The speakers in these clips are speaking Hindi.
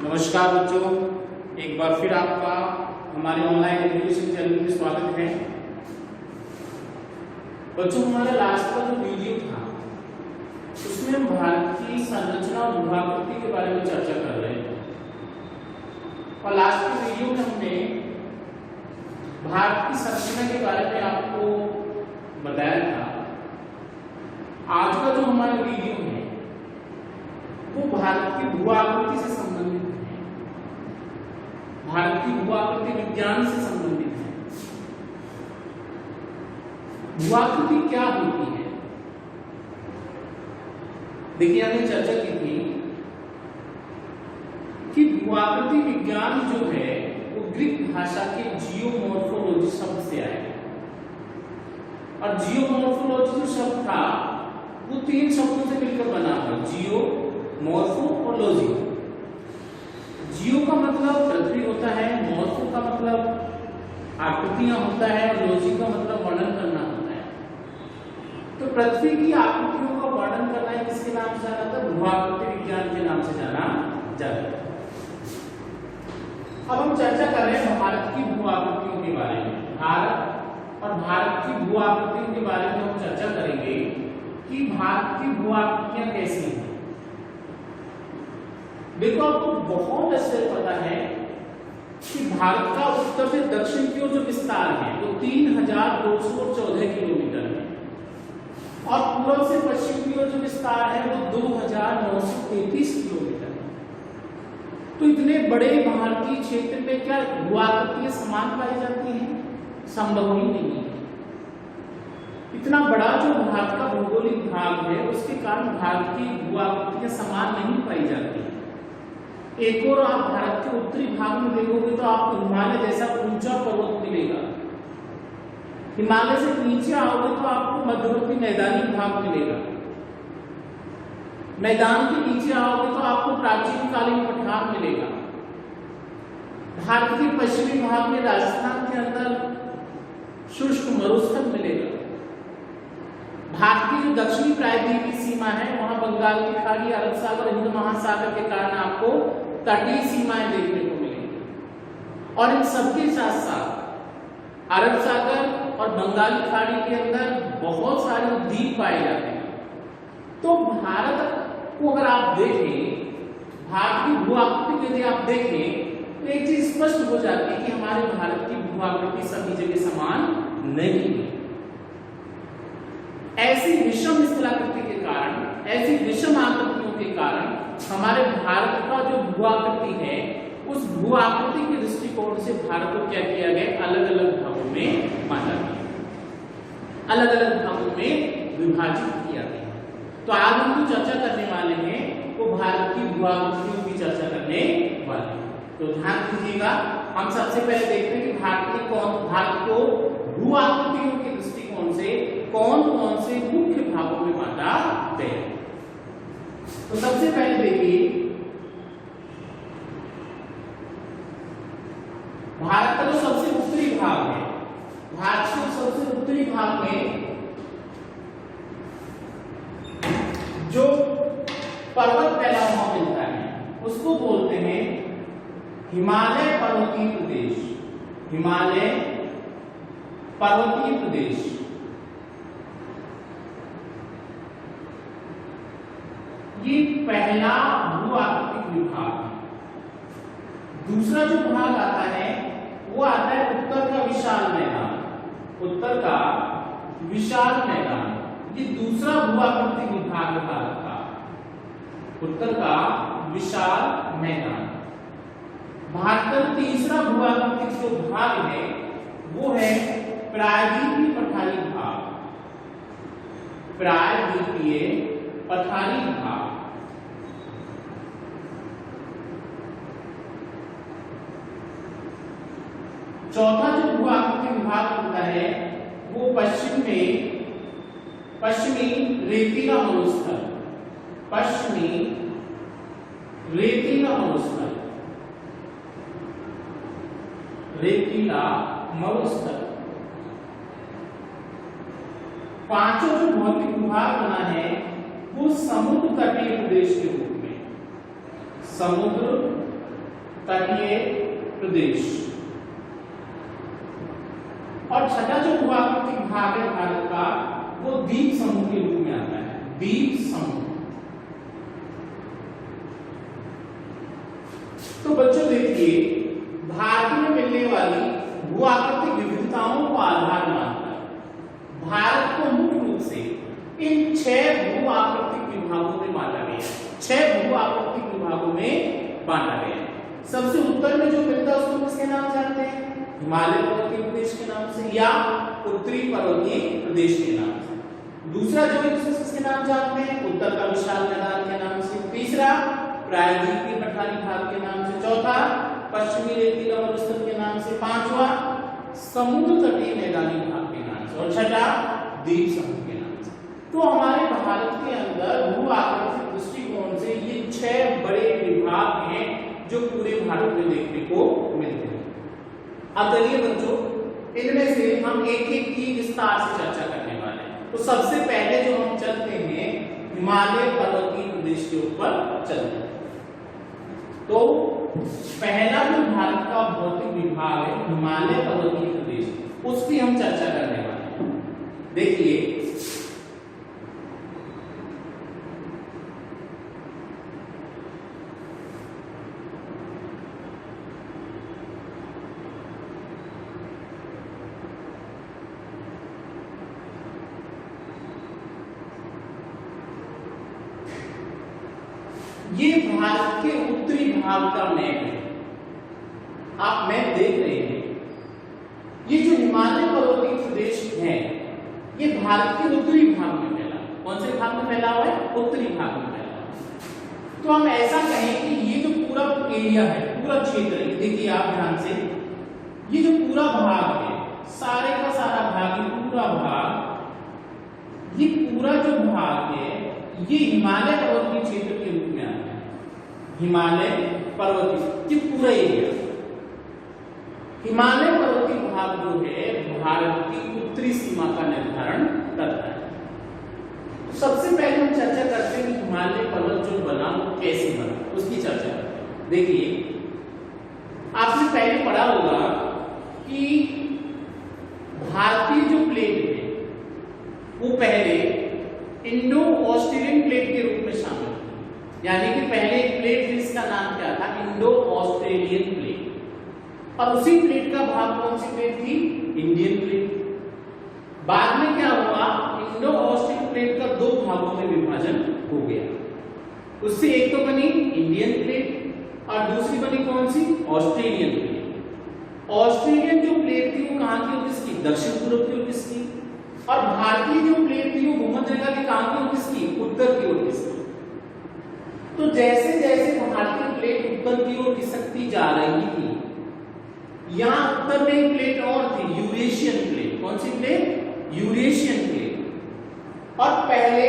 नमस्कार बच्चों, एक बार फिर आपका हमारे ऑनलाइन एजुकेशन चैनल में स्वागत है। बच्चों, हमारा लास्ट का जो वीडियो था उसमें हम भारत की संरचना और भूआकृति के बारे में चर्चा कर रहे थे और लास्ट के वीडियो में हमने भारत की संरचना के बारे में आपको बताया था। आज का जो हमारा वीडियो है वो भारत की भूआकृति से संबंधित है, भारत की भूआकृति विज्ञान से संबंधित है। भूआकृति क्या होती है? देखिए, हमने चर्चा की थी कि भूआकृति विज्ञान जो है वो ग्रीक भाषा के जियोमॉर्फोलॉजी शब्द से आया है और जियोमॉर्फोलॉजी जो शब्द था वो तीन शब्दों से मिलकर बना हुआ। जियो, मॉर्फो और लॉजी। जियो का मतलब पृथ्वी होता है, मॉर्फो का मतलब आकृतियां होता है और लॉजी का मतलब वर्णन करना होता है। तो पृथ्वी की आकृतियों का वर्णन करना है किसके नाम से जाना था? भूआकृति विज्ञान के नाम से जाना जाता है। अब हम चर्चा कर रहे हैं भारत की भूआकृतियों के बारे में। भारत और भारत की भूआकृतियों के बारे में हम चर्चा करेंगे कि भारत की भूआकृतियां कैसी हैं। देखो, आपको बहुत अच्छे से पता है कि भारत का उत्तर से दक्षिण की ओर जो विस्तार है वो 3214 किलोमीटर है और पूर्व से पश्चिम की ओर जो विस्तार है वो 2933 किलोमीटर है। तो इतने बड़े भारतीय क्षेत्र में क्या भूआकृतियां समान पाई जाती हैं? संभव ही नहीं है। इतना बड़ा जो भारत का भौगोलिक भाग है उसके कारण भारत की भूआकृतियां समान नहीं पाई जाती। एक और आप भारत के उत्तरी भाग में देखोगे तो आपको हिमालय जैसा ऊंचा पर्वत मिलेगा। हिमालय से नीचे आओगे तो आपको मध्यवर्ती मैदानी भाग मिलेगा। मैदान के नीचे आओगे तो आपको प्राचीन कालीन पठार मिलेगा। भारत के पश्चिमी भाग में राजस्थान के अंदर शुष्क मरुस्थल मिलेगा। भारत की जो दक्षिणी प्रायद्वीपीय सीमा है वहां बंगाल की खाड़ी, अरब सागर, हिंद महासागर के कारण आपको तटीय सीमाएं देखने को मिलेंगी और इन सबके साथ साथ अरब सागर और बंगाल की खाड़ी के अंदर बहुत सारे द्वीप पाए जाते हैं। तो भारत को अगर आप देखें, भारत की भूआकृति यदि आप देखें तो एक चीज स्पष्ट हो जाती है कि हमारे भारत की भूआकृति सभी जगह समान नहीं है। ऐसी विषम स्थलाकृति के कारण, ऐसी विषम आकृतियों के कारण हमारे भारत का जो भूआकृति है उस भूआकृति के दृष्टिकोण से भारत को क्या किया गया? अलग अलग भागों में बांटा गया, अलग अलग भागों में विभाजित किया गया। तो आज हम जो चर्चा करने वाले हैं वो भारत की भूआकृतियों की चर्चा करने वाले हैं। तो ध्यान दीजिएगा, हम सबसे पहले देखते हैं कि भारत को भूआकृतियों के दृष्टिकोण से कौन कौन से मुख्य भागों में बांटा गया। तो सबसे पहले देखिए, भारत का जो सबसे उत्तरी भाग है, भारत के सबसे उत्तरी भाग में जो पर्वत फैला हुआ मिलता है उसको बोलते हैं हिमालय पर्वतीय प्रदेश। हिमालय पर्वतीय प्रदेश। ये पहला भूआकृतिक विभाग है। दूसरा जो भाग आता है वो आता है उत्तर का विशाल मैदान। उत्तर का विशाल मैदान ये दूसरा भूआकृतिक विभाग है भारत का। उत्तर का विशाल मैदान। भारत का तीसरा भूआकृतिक जो भाग है वो है प्रायद्वीपीय पठारी भाग। प्रायद्वीपीय पठारी भाग। चौथा जो भूआकृतिक विभाग होता है वो पश्चिमी रेतीला मरुस्थल। पश्चिमी रेतीला मरुस्थल। रेतीला मरुस्थल। पांचों जो भौतिक विभाग बना है वो समुद्र तटीय प्रदेश के रूप में, समुद्र तटीय प्रदेश। और छठा जो भूआकृतिक भाग है भारत का वो द्वीप समूह के रूप में आता है, द्वीप समूह। तो बच्चों देखिए, भारत में मिलने वाली भूआकृतिक विविधताओं को आधार मानकर भारत को मुख्य रूप से इन 6 भूआकृतिक विभागों में बांटा गया है। 6 भूआकृतिक विभागों में बांटा गया है। सबसे उत्तर में जो मिलता है उसको किसके नाम जानते हैं? हिमालय पर्वतीय प्रदेश के नाम से या उत्तरी पर्वतीय प्रदेश के नाम से। दूसरा जो है किसके नाम जानते हैं? उत्तर का विशाल मैदान के नाम से। तीसरा प्रायद्वीपीय पठारी भाग के नाम से। चौथा पश्चिमी रेतीला मरुस्थल के नाम से। पांचवा समुद्र तटीय मैदानी भाग के नाम से। और छठा द्वीप समूह के नाम से। तो हमारे भारत के अंदर भू-आकृतिक दृष्टिकोण से ये 6 बड़े विभाग हैं जो पूरे भारत में देखने को मिलते हैं। अब चलिए बच्चों, इनमें से हम एक-एक की विस्तार से चर्चा करने वाले हैं। तो सबसे पहले जो हम चलते हैं हिमालय पर्वतीय प्रदेश के ऊपर चलते हैं। तो पहला जो भारत का भौतिक विभाग है हिमालय पर्वतीय प्रदेश, उसकी हम चर्चा करने वाले हैं। देखिए, ये भारत के उत्तरी भाग का मैप है। आप मैप देख रहे हैं। ये जो हिमालय पर्वतीय प्रदेश है ये भारत के उत्तरी भाग में फैला। कौन से भाग में फैला हुआ है? उत्तरी भाग में फैला हुआ है। तो हम ऐसा कहें कि ये जो पूरा एरिया है, पूरा क्षेत्र है, देखिए आप ध्यान से, ये जो पूरा भाग है, सारे का सारा भाग, ये पूरा भाग, ये पूरा जो भाग है ये हिमालय पर्वतीय क्षेत्र के रूप में आता है। हिमालय पर्वतीय, ये पूरा एरिया हिमालय पर्वतीय भाग जो है भारत की उत्तरी सीमा का निर्धारण करता है। तो सबसे पहले हम चर्चा करते हैं कि हिमालय पर्वत जो बना वो कैसे बना, उसकी चर्चा करते हैं। देखिए, आपने पहले पढ़ा होगा कि भारतीय जो प्लेट है वो पहले इंडो ऑस्ट्रेलियन प्लेट के रूप में शामिल थी। यानी कि पहले एक प्लेट थी, इसका नाम क्या था? Indo Australian plate. और उसी प्लेट का भाग कौन सी प्लेट थी? Indian plate. बाद में क्या हुआ? इंडो ऑस्ट्रेलियन प्लेट का 2 भागों में विभाजन हो गया। उससे एक तो बनी इंडियन प्लेट और दूसरी बनी कौन सी? Australian plate. ऑस्ट्रेलियन जो प्लेट थी वो कहां की और किसकी? दक्षिण पूर्व की और किसकी? और भारतीय जो प्लेट थी वो भूमध्य रेखा के कहां की और किसकी? उत्तर की ओर किसकी? तो जैसे जैसे भारतीय प्लेट उत्तर की ओर खिसकती जा रही थी, यहां उत्तर में एक प्लेट और थी, यूरेशियन प्लेट। कौन सी प्लेट? Eurasian plate. और पहले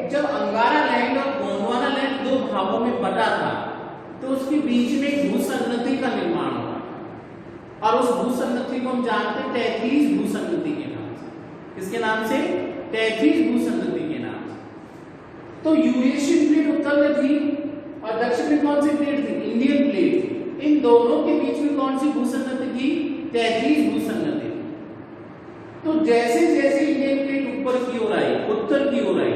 जब अंगारा लैंड और गोंडवाना लैंड 2 भागों में बटा था तो उसके बीच में एक भूसंनति का निर्माण हुआ और उस भूसंनति को हम जानते हैं तैतीस भूसंनति के नाम से। किसके नाम से? तैतीस भूसंनति के नाम से। तो यूरेशियन प्लेट उत्तर में थी और दक्षिण में कौन सी प्लेट थी? इंडियन प्लेट थी। इन दोनों के बीच में कौन सी भूसंनति थी? तैतीस भूसंनति। तो जैसे जैसे इंडियन प्लेट ऊपर की ओर आई, उत्तर की ओर आई,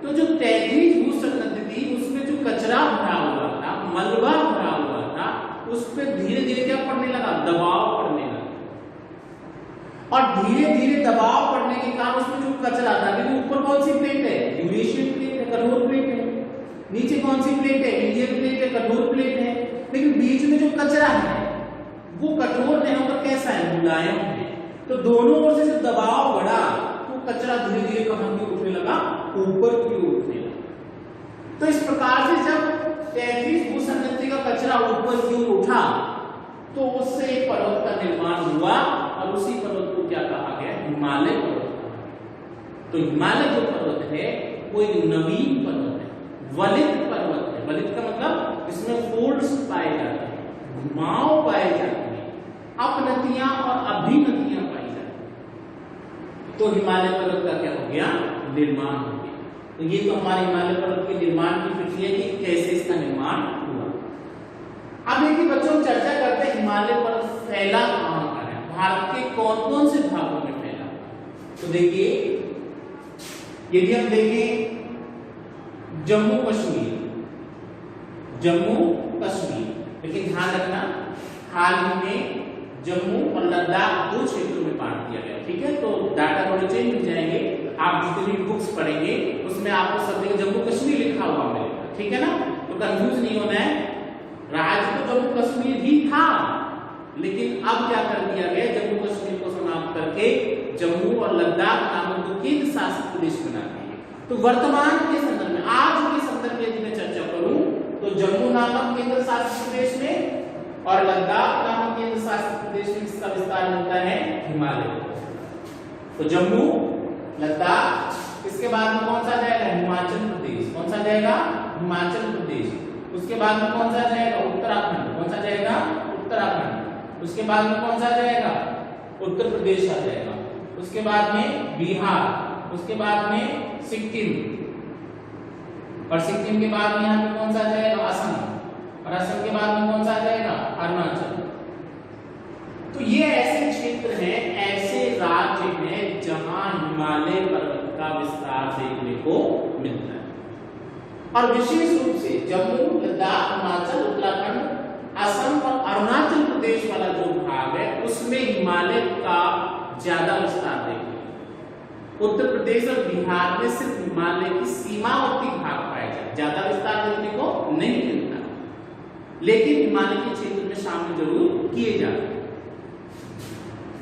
तो जो 33 भूसंनति थी उसमें जो कचरा भरा हुआ था, मलबा भरा हुआ था, उस पर धीरे धीरे क्या पड़ने लगा? दबाव पड़ने लगा। और धीरे धीरे दबाव पड़ने के कारण उसमें जो कचरा था, क्योंकि ऊपर कौन सी प्लेट है? यूरेशियन प्लेट है, कठोर प्लेट है। नीचे कौन सी प्लेट है? इंडियन प्लेट है, कठोर प्लेट है। लेकिन बीच में जो कचरा है वो कठोर नहीं होकर कैसा है? मुलायम है। तो दोनों ओर से जब दबाव बढ़ा तो कचरा धीरे धीरे कहां की उठने लगा? ऊपर की ओर उठने लगा। तो इस प्रकार से जब 33 भूसंनति का कचरा ऊपर की ओर उठा तो उससे एक पर्वत का निर्माण हुआ और उसी पर्वत को क्या कहा गया? हिमालय पर्वत। तो हिमालय जो पर्वत है वो एक नवीन पर्वत है, वलित पर्वत है। वलित का मतलब इसमें फोल्ड्स पाए जाते हैं, घुमाव पाए जाते हैं, अपनतियां और अभिनतियां पाई जाती हैं। तो हिमालय पर्वत का क्या हो गया? निर्माण हो गया। तो ये तो हमारे हिमालय पर्वत के निर्माण की प्रक्रिया की कैसे इसका निर्माण हुआ। अब अब देखिए बच्चों, हम चर्चा करते हैं हिमालय पर्वत फैला कहां पर है, भारत के कौन कौन से भागों में फैला। तो देखिए, यदि हम देखें जम्मू कश्मीर, लेकिन ध्यान रखना हाल ही में जम्मू और लद्दाख 2 क्षेत्रों में बांट दिया गया, ठीक है। तो डाटा थोड़े चेंज हो जाएंगे, आप जितनी बुक्स पढ़ेंगे उसमें आपको सब जगह जम्मू कश्मीर लिखा हुआ मिलेगा, ठीक है ना। तो कंफ्यूज नहीं होना है, राज्य तो जम्मू कश्मीर ही था, लेकिन अब क्या कर दिया गया, जम्मू कश्मीर को समाप्त करके जम्मू और लद्दाख नामक 2 केंद्र शासित प्रदेश बना दिए। तो वर्तमान के संदर्भ में, आज के संदर्भ में यदि मैं चर्चा करूं तो जम्मू नामक केंद्र शासित प्रदेश में और लद्दाख नामक केंद्र शासित प्रदेश में इसका विस्तार मिलता है हिमालय। तो जम्मू, लद्दाख, इसके बाद में कौन सा जाएगा, हिमाचल प्रदेश। कौन सा जाएगा, हिमाचल प्रदेश। उसके बाद में कौन सा जाएगा, उत्तराखंड। कौन सा जाएगा, उत्तराखंड। उसके बाद में कौन सा जाएगा, उत्तर प्रदेश आ जाएगा। उसके बाद में बिहार, उसके बाद में सिक्किम, और सिक्किम के बाद में यहाँ पे कौन सा जाएगा, असम, और असम के बाद में कौन सा जाएगा, अरुणाचल। तो ये ऐसे क्षेत्र हैं, ऐसे राज्य हैं जहां हिमालय पर्वत का विस्तार देखने को मिलता है। और विशेष रूप से जम्मू, लद्दाख, हिमाचल, उत्तराखंड, असम और अरुणाचल प्रदेश वाला जो भाग है उसमें हिमालय का ज्यादा विस्तार देखने। उत्तर प्रदेश और बिहार में सिर्फ हिमालय की सीमावर्ती भाग पाए जाते, ज्यादा विस्तार देखने को नहीं मिलता, लेकिन हिमालय के क्षेत्र में शामिल जरूर किए जाते हैं।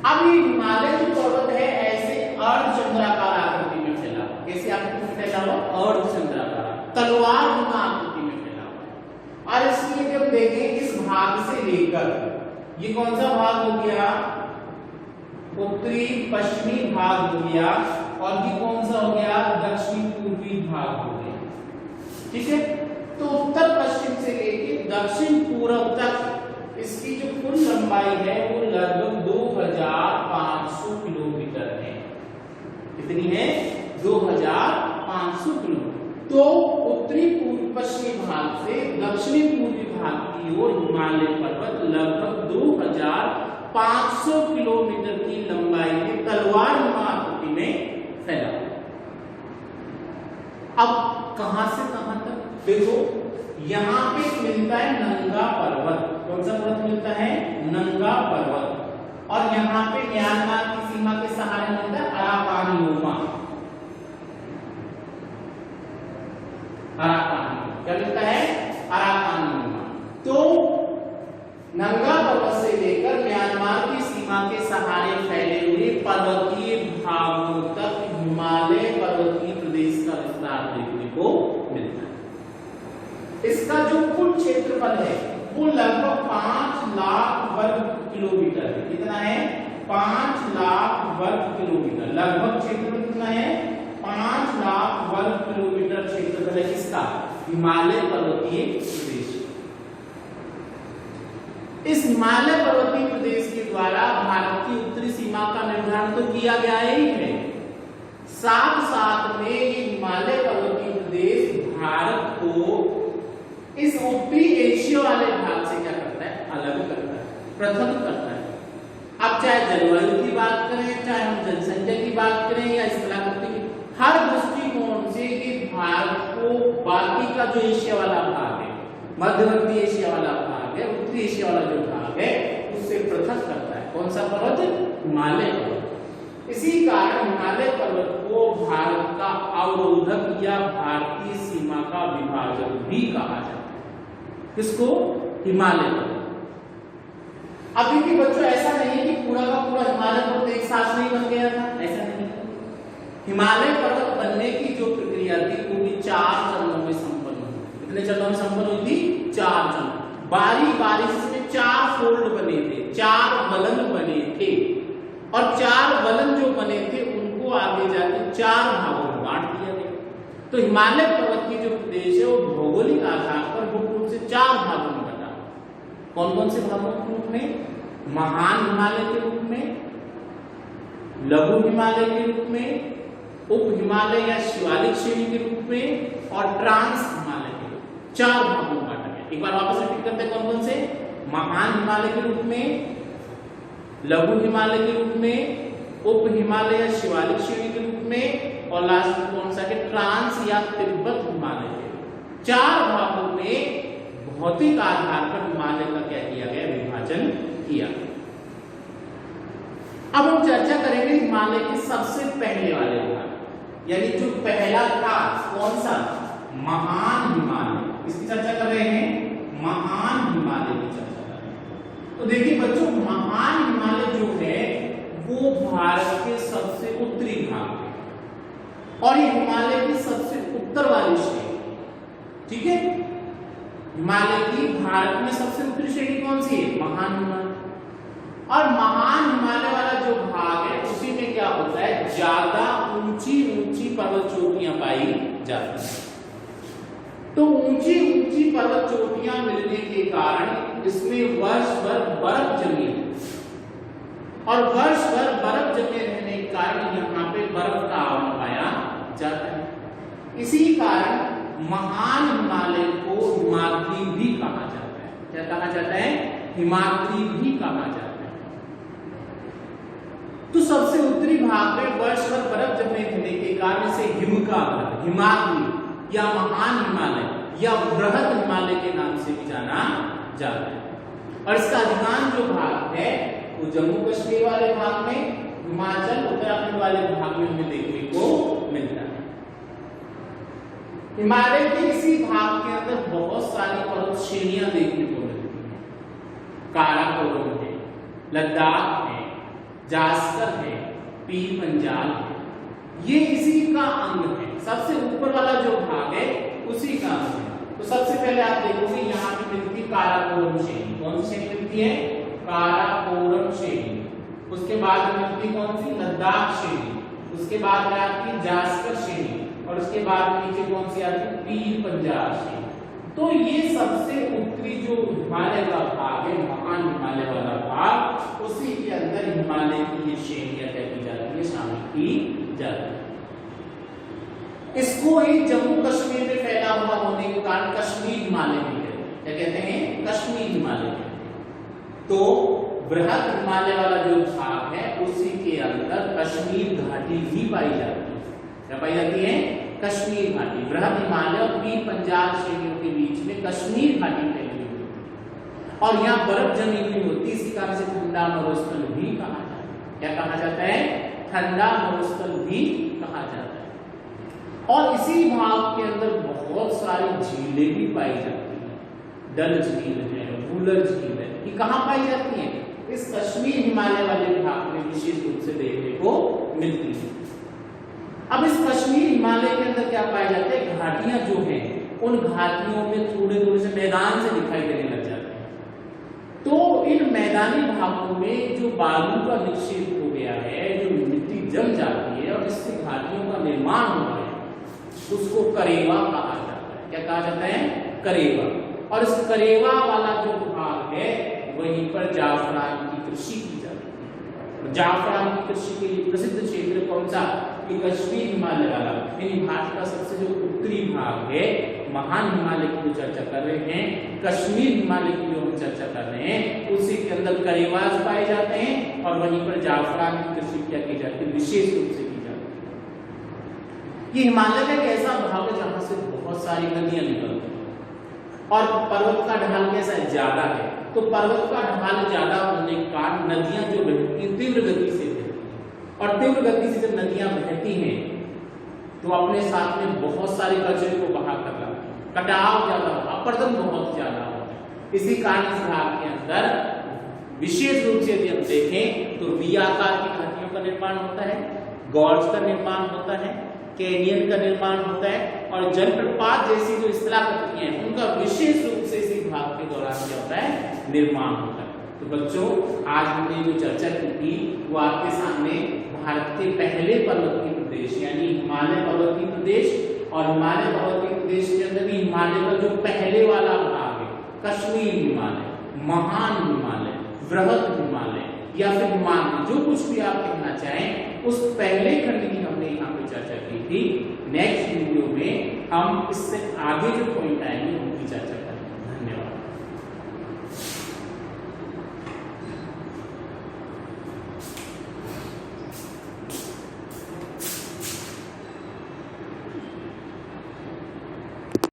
अब ये हिमालय जो पर्वत है ऐसे अर्धचंद्राकार आकृति में फैला, कैसे आकृति में फैला हुआ, अर्धचंद्राकार, तलवार नुमा आकृति में फैला हुआ। और इसलिए जब देखें इस भाग से लेकर, ये कौन सा भाग हो गया, उत्तरी पश्चिमी भाग हो गया, और ये कौन सा हो गया, दक्षिण पूर्वी भाग हो गया, ठीक है। तो उत्तर पश्चिम से लेकर दक्षिण पूर्व तक इसकी जो कुल लंबाई है वो लगभग 2500 किलोमीटर है। कितनी है, 2500 किलोमीटर। तो उत्तरी पूर्व पश्चिमी भाग से दक्षिणी पूर्वी भाग की ओर हिमालय पर्वत लगभग 2500 किलोमीटर की लंबाई में तलवार नुमा आकृति में फैला। अब कहां से कहां तक देखो, यहां पे मिलता है नंगा पर्वत। कौन सा पर्वत मिलता है, नंगा पर्वत। और यहां पे म्यांमार की सीमा के सहारे मिलता है अराकान नुमा। अराकान क्या मिलता है, अराकान नुमा। तो नंगा पर्वत से लेकर म्यांमार की सीमा के सहारे फैले हुए पर्वतीय भागों तक हिमालय पर्वतीय प्रदेश का विस्तार देखने को मिलता है। इसका जो कुल क्षेत्रफल है वो लगभग 5 लाख वर्ग किलोमीटर है। कितना है, 5 लाख वर्ग किलोमीटर। लगभग क्षेत्रफल कितना है, 5 लाख वर्ग किलोमीटर क्षेत्रफल है इसका, हिमालय पर्वतीय प्रदेश। इस हिमालय पर्वतीय प्रदेश के द्वारा भारत की उत्तरी सीमा का निर्धारण तो किया गया ही है, साथ साथ में ये हिमालय पर्वतीय प्रदेश भारत को इस उत्तरी एशिया वाले भाग से क्या करता है, अलग करता है, पृथक करता है। अब चाहे जलवायु की बात करें, चाहे हम जनसंख्या की बात करें या इस कलाकृति की, हर दृष्टिकोण से ये भारत को बाकी का जो एशिया वाला भाग है, मध्यवर्ती एशिया वाला भाग है, उत्तरी एशिया वाला जो भाग है उससे पृथक करता है। कौन सा पर्वत, हिमालय पर्वत। इसी कारण हिमालय पर्वत को भारत का अवरोधक या भारतीय सीमा का विभाजक भी कहा जाता है। किसको, हिमालय पर्वत। अब देखिए बच्चों, ऐसा नहीं है कि पूरा का पूरा हिमालय पर्वत एक साथ नहीं बन गया था, ऐसा नहीं। हिमालय पर्वत बनने की जो प्रक्रिया थी वो भी 4 चरणों में संपन्न हुई। कितने चरणों में संपन्न हुई थी, 4 चरण। बारी बारी से इसमें 4 फोल्ड बने थे, 4 वलन बने थे, और 4 वलन जो बने थे उनको आगे जाके 4 भागों में बांट दिया गया। तो हिमालय पर्वत की जो प्रदेश है वो भौगोलिक आधार पर मुख्य रूप से 4 भागों में बटा। कौन कौन से भागों के रूप में, महान हिमालय के रूप में, लघु हिमालय के रूप में, उप हिमालय या शिवालिक श्रेणी के रूप में, और ट्रांस हिमालय के रूप में। 4 भागों में बांटा गया। एक बार वापस रिपीट करते हैं, कौन कौन से, महान हिमालय के रूप में, लघु हिमालय के रूप में, उप हिमालय या शिवालिक श्रेणी के रूप में, और लास्ट में कौन सा के ट्रांस या तिब्बत हिमालय के। 4 भागों में भौतिक आधार पर हिमालय का क्या किया गया, विभाजन किया। अब हम चर्चा करेंगे हिमालय के सबसे पहले वाले भाग, यानी जो पहला था कौन सा, महान हिमालय। इसकी चर्चा कर रहे हैं, महान हिमालय की चर्चा कर रहे हैं। तो देखिए बच्चों, महान हिमालय जो है वो भारत के सबसे उत्तरी भाग में, और ये हिमालय की सबसे उत्तर वाली श्रेणी, ठीक है। हिमालय की भारत में सबसे उत्तरी श्रेणी कौन सी है, महान हिमालय। और महान हिमालय वाला जो भाग है उसी में क्या होता है, ज्यादा ऊंची ऊंची पर्वत चोटियां पाई जाती हैं। तो ऊंची ऊंची पर्वत चोटियां मिलने के कारण इसमें वर्ष भर बर्फ जमी है, और वर्ष भर बर्फ जमे रहने के कारण यहाँ पे बर्फ का आवरण पाया जाता है। इसी कारण महान हिमालय को हिमाद्री भी कहा जाता है। क्या कहा जाता है, हिमाद्री भी कहा जाता है। तो सबसे उत्तरी भाग में वर्ष भर बर्फ जमे रहने के कारण इसे हिमाद्री या महान हिमालय या बृहद हिमालय के नाम से भी जाना जाता है। और इसका अधिकांश जो भाग है वो जम्मू कश्मीर वाले भाग में, हिमाचल उत्तराखंड वाले भाग में हमें देखने को मिलता है। हिमालय के इसी भाग के अंदर बहुत सारी पर्वत श्रेणियां देखने को मिलती हैं। काराकोरम है, लद्दाख है, जास्कर है, पीर पंजाल है, ये इसी का अंग है। सबसे ऊपर वाला जो भाग है उसी का अंग है। तो सबसे पहले आप देखोगे यहाँ पे मिलती काराकोरम श्रेणी। कौन सी श्रेणी मिलती है, काराकोरम श्रेणी। उसके बाद मिलती कौन सी, लद्दाख श्रेणी। उसके बाद में आपकी जास्कर श्रेणी, और उसके बाद नीचे कौन सी आती है, पीर पंजाल श्रेणी। तो ये सबसे उत्तरी जो हिमालय का भाग है, महान हिमालय वाला भाग, उसी के अंदर हिमालय की ये श्रेणियां क्या की जाती है, शामिल की जाती है। इसको ही जम्मू कश्मीर में फैला हुआ होने के कारण कश्मीर हिमालय भी कहते हैं। क्या कहते हैं, कश्मीर हिमालय। तो बृहद हिमालय वाला जो भाग है उसी के अंदर कश्मीर घाटी भी पाई जाती है। क्या पाई जाती है, कश्मीर घाटी। बृहद हिमालय और पीर पंजाल श्रेणियों के बीच में कश्मीर घाटी फैली हुई है, और यहाँ बर्फ जमी हुई होती है। इसी कारण से ठंडा मरुस्थल भी कहा जाता है। क्या कहा जाता है, ठंडा मरुस्थल भी कहा जाता है। और इसी भाग के अंदर बहुत सारी झीलें भी पाई जाती हैं। डल झील है, वूलर झील है, ये कहाँ पाई जाती है, इस कश्मीर हिमालय वाले भाग में विशेष रूप से देखने को मिलती है। अब इस कश्मीर हिमालय के अंदर क्या पाए जाते हैं, घाटियां जो हैं, उन घाटियों में थोड़े थोड़े से मैदान से दिखाई देने लग जाते हैं। तो इन मैदानी भागों में जो बालू का निक्षेप हो गया है, जो मिट्टी जम जाती है और इससे घाटियों का निर्माण होता है, उसको करेवा कहा जाता है। क्या कहा जाता है, करेवा। और इस करेवा वाला जो भाग है वहीं पर जाफरान की कृषि की जाती है। जाफरान की कृषि के लिए प्रसिद्ध क्षेत्र कौन सा, कश्मीर हिमालय वाला। यानी भारत का सबसे जो उत्तरी भाग है, महान हिमालय की जो चर्चा कर रहे हैं, कश्मीर हिमालय की जो हम चर्चा कर रहे हैं, उसी के अंदर करेवाज पाए जाते हैं, और वहीं पर जाफरान की कृषि क्या की जाती है, विशेष रूप से की जाती है। ये हिमालय का एक ऐसा भाग है जहां से बहुत सारी नदियां निकलती हैं, और पर्वत का ढाल कैसा है, ज्यादा है। तो पर्वत का ढाल ज्यादा होने के कारण नदियां जो बहती हैं तीव्र गति से बहती हैं, और तीव्र गति से जब नदियां बहती हैं तो अपने साथ में बहुत सारे कचरे को बहा कर लाती हैं, कटाव ज्यादा होता है, अपरदन बहुत ज्यादा होता है। इसी कारण इस भाग के अंदर विशेष रूप से यदि हम देखें तो वी आकार की घाटियों का निर्माण होता है, गॉर्ज का निर्माण होता है, कैनियन का निर्माण होता है, और जलप्रपात जैसी जो स्थलाकृतियां हैं उनका विशेष रूप से इसी भाग के दौरान क्या होता है, निर्माण होता है। तो बच्चों, आज हमने जो चर्चा की थी वो आपके सामने भारत के पहले पर्वतीय प्रदेश यानी हिमालय पर्वतीय प्रदेश, और हिमालय पर्वतीय प्रदेश के अंदर भी हिमालय का जो पहले वाला भाग है, कश्मीर हिमालय, महान हिमालय, बृहद हिमालय या फिर हिमालय, जो कुछ भी आप कहना चाहें, उस पहले खंड की हमने यहाँ पे चर्चा की थी। नेक्स्ट वीडियो में हम इससे आगे जो पॉइंट आएंगे उनकी चर्चा करेंगे। धन्यवाद।